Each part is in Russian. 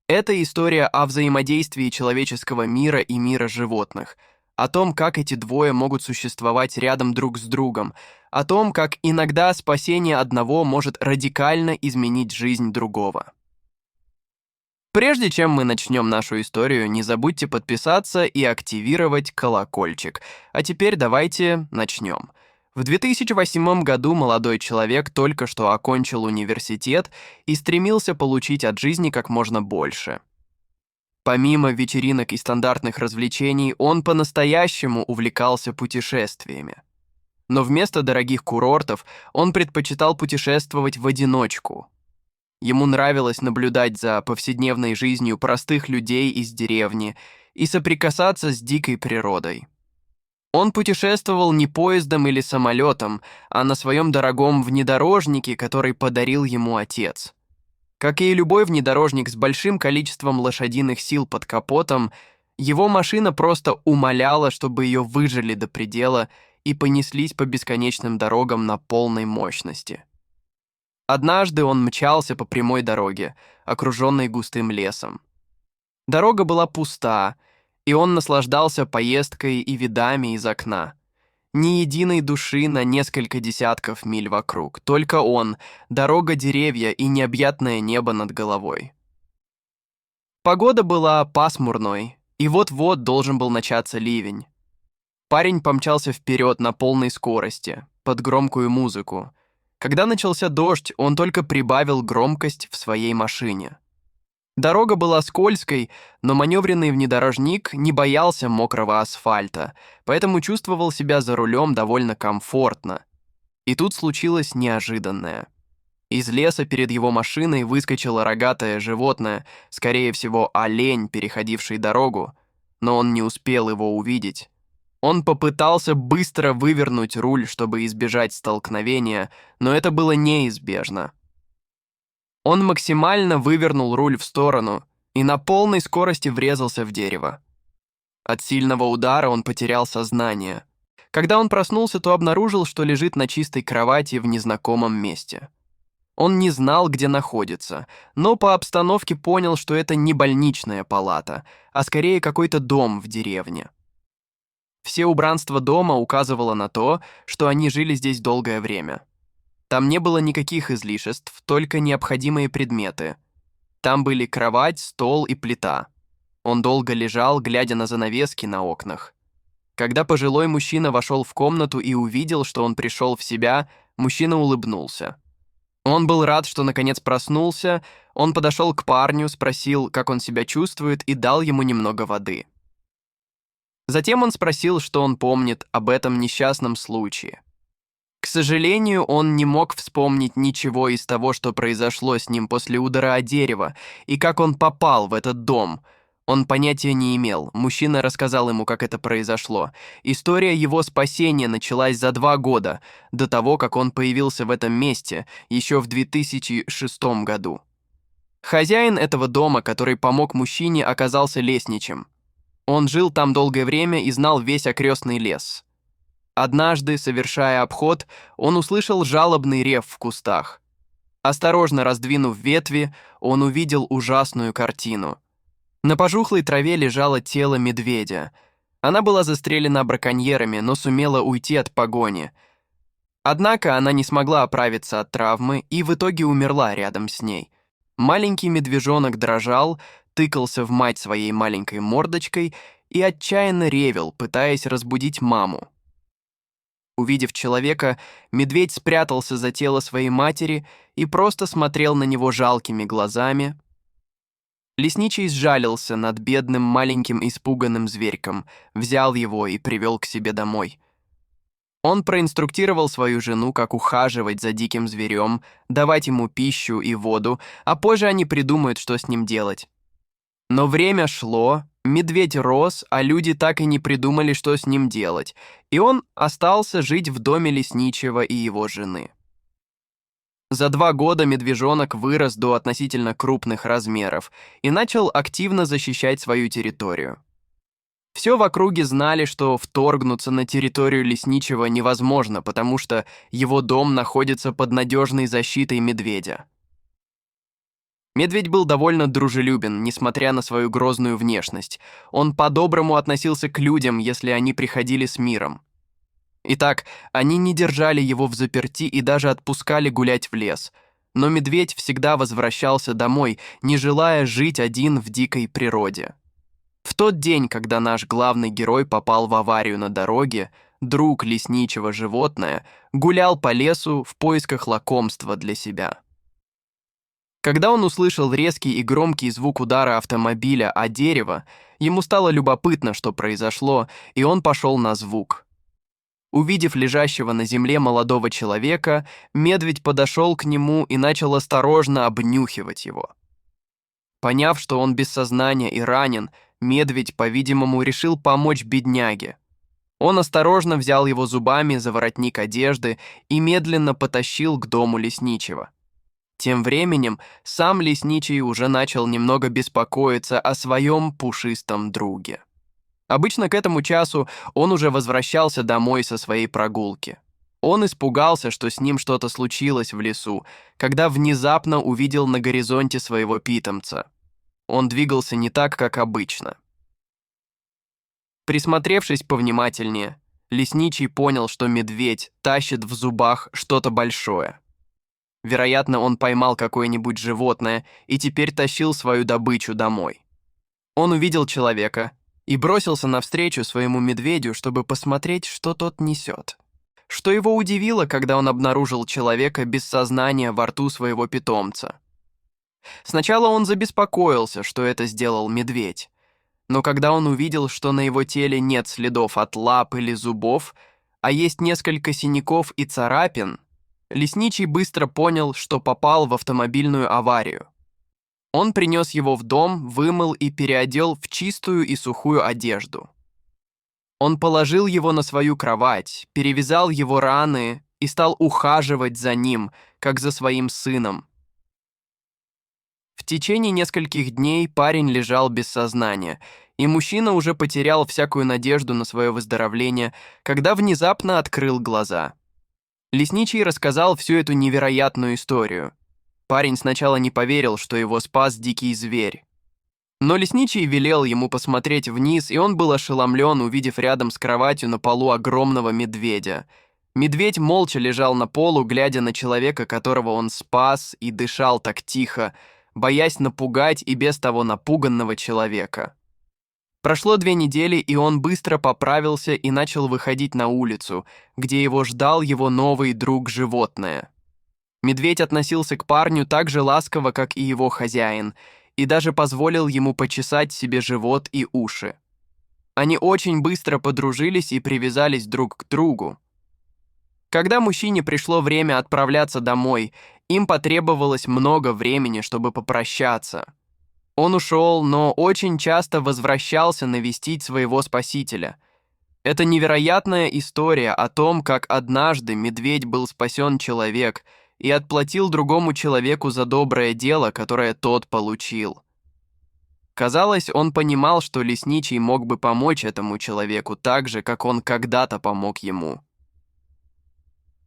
Это история о взаимодействии человеческого мира и мира животных, о том, как эти двое могут существовать рядом друг с другом, о том, как иногда спасение одного может радикально изменить жизнь другого. Прежде чем мы начнем нашу историю, не забудьте подписаться и активировать колокольчик. А теперь давайте начнем. В 2008 году молодой человек только что окончил университет и стремился получить от жизни как можно больше. Помимо вечеринок и стандартных развлечений, он по-настоящему увлекался путешествиями. Но вместо дорогих курортов он предпочитал путешествовать в одиночку. Ему нравилось наблюдать за повседневной жизнью простых людей из деревни и соприкасаться с дикой природой. Он путешествовал не поездом или самолетом, а на своем дорогом внедорожнике, который подарил ему отец. Как и любой внедорожник с большим количеством лошадиных сил под капотом, его машина просто умоляла, чтобы ее выжали до предела и понеслись по бесконечным дорогам на полной мощности. Однажды он мчался по прямой дороге, окруженной густым лесом. Дорога была пуста, и он наслаждался поездкой и видами из окна. Ни единой души на несколько десятков миль вокруг, только он, дорога, деревья и необъятное небо над головой. Погода была пасмурной, и вот-вот должен был начаться ливень. Парень помчался вперед на полной скорости, под громкую музыку. Когда начался дождь, он только прибавил громкость в своей машине. Дорога была скользкой, но маневренный внедорожник не боялся мокрого асфальта, поэтому чувствовал себя за рулем довольно комфортно. И тут случилось неожиданное. Из леса перед его машиной выскочило рогатое животное, скорее всего, олень, переходивший дорогу, но он не успел его увидеть. Он попытался быстро вывернуть руль, чтобы избежать столкновения, но это было неизбежно. Он максимально вывернул руль в сторону и на полной скорости врезался в дерево. От сильного удара он потерял сознание. Когда он проснулся, то обнаружил, что лежит на чистой кровати в незнакомом месте. Он не знал, где находится, но по обстановке понял, что это не больничная палата, а скорее какой-то дом в деревне. Все убранство дома указывало на то, что они жили здесь долгое время. Там не было никаких излишеств, только необходимые предметы. Там были кровать, стол и плита. Он долго лежал, глядя на занавески на окнах. Когда пожилой мужчина вошел в комнату и увидел, что он пришел в себя, мужчина улыбнулся. Он был рад, что наконец проснулся, он подошел к парню, спросил, как он себя чувствует, и дал ему немного воды. Затем он спросил, что он помнит об этом несчастном случае. К сожалению, он не мог вспомнить ничего из того, что произошло с ним после удара о дерево, и как он попал в этот дом. Он понятия не имел. Мужчина рассказал ему, как это произошло. История его спасения началась за 2 года, до того, как он появился в этом месте, еще в 2006 году. Хозяин этого дома, который помог мужчине, оказался лесничим. Он жил там долгое время и знал весь окрестный лес. Однажды, совершая обход, он услышал жалобный рев в кустах. Осторожно раздвинув ветви, он увидел ужасную картину. На пожухлой траве лежало тело медведя. Она была застрелена браконьерами, но сумела уйти от погони. Однако она не смогла оправиться от травмы и в итоге умерла рядом с ней. Маленький медвежонок дрожал, тыкался в мать своей маленькой мордочкой и отчаянно ревел, пытаясь разбудить маму. Увидев человека, медведь спрятался за тело своей матери и просто смотрел на него жалкими глазами. Лесничий сжалился над бедным маленьким испуганным зверьком, взял его и привел к себе домой. Он проинструктировал свою жену, как ухаживать за диким зверем, давать ему пищу и воду, а позже они придумают, что с ним делать. Но время шло, медведь рос, а люди так и не придумали, что с ним делать, и он остался жить в доме лесничего и его жены. За 2 года медвежонок вырос до относительно крупных размеров и начал активно защищать свою территорию. Все в округе знали, что вторгнуться на территорию лесничего невозможно, потому что его дом находится под надежной защитой медведя. Медведь был довольно дружелюбен, несмотря на свою грозную внешность. Он по-доброму относился к людям, если они приходили с миром. Итак, они не держали его взаперти и даже отпускали гулять в лес. Но медведь всегда возвращался домой, не желая жить один в дикой природе. В тот день, когда наш главный герой попал в аварию на дороге, друг лесничего животное гулял по лесу в поисках лакомства для себя. Когда он услышал резкий и громкий звук удара автомобиля о дерево, ему стало любопытно, что произошло, и он пошел на звук. Увидев лежащего на земле молодого человека, медведь подошел к нему и начал осторожно обнюхивать его. Поняв, что он без сознания и ранен, медведь, по-видимому, решил помочь бедняге. Он осторожно взял его зубами за воротник одежды и медленно потащил к дому лесничего. Тем временем сам лесничий уже начал немного беспокоиться о своем пушистом друге. Обычно к этому часу он уже возвращался домой со своей прогулки. Он испугался, что с ним что-то случилось в лесу, когда внезапно увидел на горизонте своего питомца. Он двигался не так, как обычно. Присмотревшись повнимательнее, лесничий понял, что медведь тащит в зубах что-то большое. Вероятно, он поймал какое-нибудь животное и теперь тащил свою добычу домой. Он увидел человека и бросился навстречу своему медведю, чтобы посмотреть, что тот несет. Что его удивило, когда он обнаружил человека без сознания во рту своего питомца. Сначала он забеспокоился, что это сделал медведь. Но когда он увидел, что на его теле нет следов от лап или зубов, а есть несколько синяков и царапин, лесничий быстро понял, что попал в автомобильную аварию. Он принес его в дом, вымыл и переодел в чистую и сухую одежду. Он положил его на свою кровать, перевязал его раны и стал ухаживать за ним, как за своим сыном. В течение нескольких дней парень лежал без сознания, и мужчина уже потерял всякую надежду на свое выздоровление, когда внезапно открыл глаза. Лесничий рассказал всю эту невероятную историю. Парень сначала не поверил, что его спас дикий зверь. Но лесничий велел ему посмотреть вниз, и он был ошеломлен, увидев рядом с кроватью на полу огромного медведя. Медведь молча лежал на полу, глядя на человека, которого он спас, и дышал так тихо, боясь напугать и без того напуганного человека. Прошло 2 недели, и он быстро поправился и начал выходить на улицу, где его ждал его новый друг-животное. Медведь относился к парню так же ласково, как и его хозяин, и даже позволил ему почесать себе живот и уши. Они очень быстро подружились и привязались друг к другу. Когда мужчине пришло время отправляться домой, им потребовалось много времени, чтобы попрощаться. Он ушел, но очень часто возвращался навестить своего спасителя. Это невероятная история о том, как однажды медведь был спасен человек и отплатил другому человеку за доброе дело, которое тот получил. Казалось, он понимал, что лесничий мог бы помочь этому человеку так же, как он когда-то помог ему.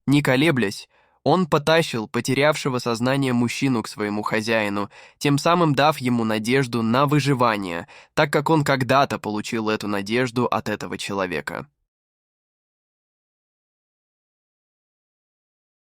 Не колеблясь, он потащил потерявшего сознание мужчину к своему хозяину, тем самым дав ему надежду на выживание, так как он когда-то получил эту надежду от этого человека.